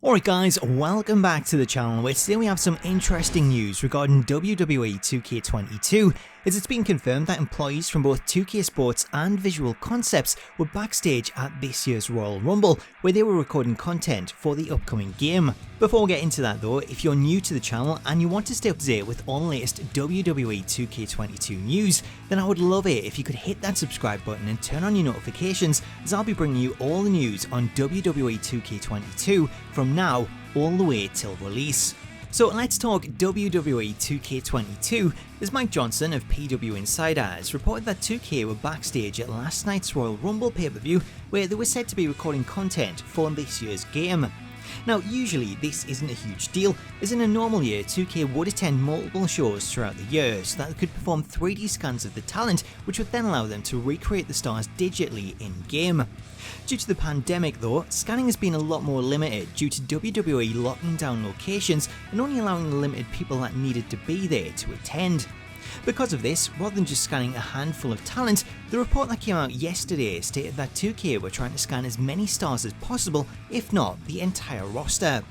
Alright guys, welcome back to the channel where today we have some interesting news regarding WWE 2K22, as it's been confirmed that employees from both 2K Sports and Visual Concepts were backstage at this year's Royal Rumble, where they were recording content for the upcoming game. Before we get into that though, if you're new to the channel and you want to stay up to date with all the latest WWE 2K22 news, then I would love it if you could hit that subscribe button and turn on your notifications, as I'll be bringing you all the news on WWE 2K22 from now all the way till release. So let's talk WWE 2K22, as Mike Johnson of PWInsider has reported that 2K were backstage at last night's Royal Rumble pay-per-view, where they were said to be recording content for this year's game. Now usually this isn't a huge deal, as in a normal year 2K would attend multiple shows throughout the year so that they could perform 3D scans of the talent, which would then allow them to recreate the stars digitally in-game. Due to the pandemic though, scanning has been a lot more limited due to WWE locking down locations and only allowing the limited people that needed to be there to attend. Because of this, rather than just scanning a handful of talent, the report that came out yesterday stated that 2K were trying to scan as many stars as possible, if not the entire roster.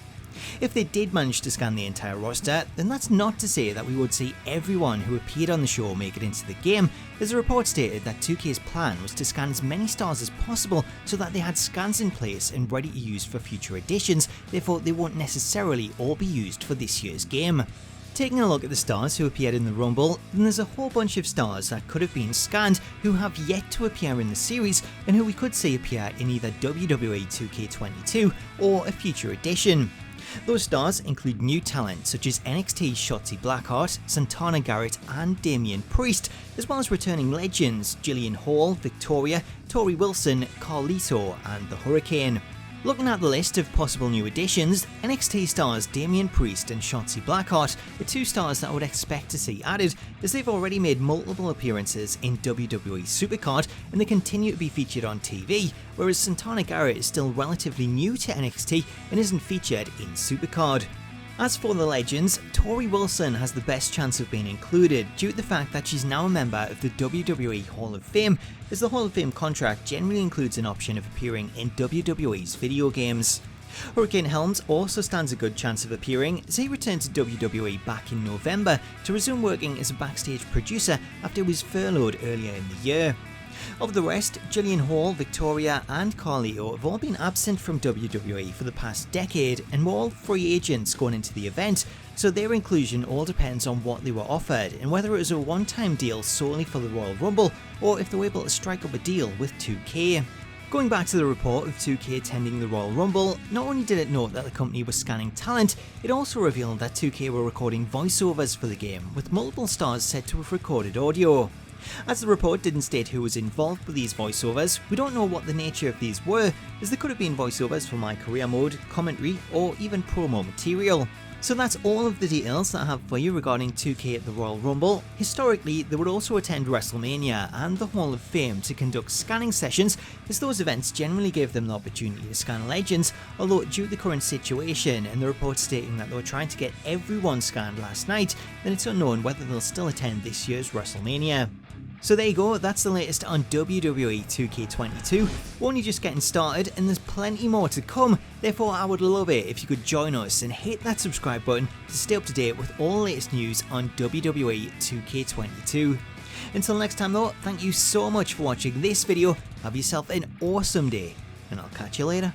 If they did manage to scan the entire roster, then that's not to say that we would see everyone who appeared on the show make it into the game, as the report stated that 2K's plan was to scan as many stars as possible so that they had scans in place and ready to use for future editions, therefore they won't necessarily all be used for this year's game. Taking a look at the stars who appeared in the Rumble, then there's a whole bunch of stars that could have been scanned who have yet to appear in the series and who we could see appear in either WWE 2K22 or a future edition. Those stars include new talent such as NXT Shotzi Blackheart, Santana Garrett and Damien Priest, as well as returning legends Jillian Hall, Victoria, Torrie Wilson, Carlito and the Hurricane. Looking at the list of possible new additions, NXT stars Damien Priest and Shotzi Blackheart are two stars that I would expect to see added, as they've already made multiple appearances in WWE Supercard and they continue to be featured on TV, whereas Santana Garrett is still relatively new to NXT and isn't featured in Supercard. As for the legends, Torrie Wilson has the best chance of being included due to the fact that she's now a member of the WWE Hall of Fame, as the Hall of Fame contract generally includes an option of appearing in WWE's video games. Hurricane Helms also stands a good chance of appearing, as he returned to WWE back in November to resume working as a backstage producer after he was furloughed earlier in the year. Of the rest, Jillian Hall, Victoria and Carlito have all been absent from WWE for the past decade and were all free agents going into the event, so their inclusion all depends on what they were offered and whether it was a one-time deal solely for the Royal Rumble or if they were able to strike up a deal with 2K. Going back to the report of 2K attending the Royal Rumble, not only did it note that the company was scanning talent, it also revealed that 2K were recording voiceovers for the game, with multiple stars said to have recorded audio. As the report didn't state who was involved with these voiceovers, we don't know what the nature of these were, as they could have been voiceovers for My Career Mode, commentary or even promo material. So that's all of the details that I have for you regarding 2K at the Royal Rumble. Historically, they would also attend WrestleMania and the Hall of Fame to conduct scanning sessions, as those events generally gave them the opportunity to scan legends, although due to the current situation and the report stating that they were trying to get everyone scanned last night, then it's unknown whether they'll still attend this year's WrestleMania. So there you go, that's the latest on WWE 2K22. We're only just getting started and there's plenty more to come, therefore I would love it if you could join us and hit that subscribe button to stay up to date with all the latest news on WWE 2K22. Until next time though, thank you so much for watching this video, have yourself an awesome day, and I'll catch you later.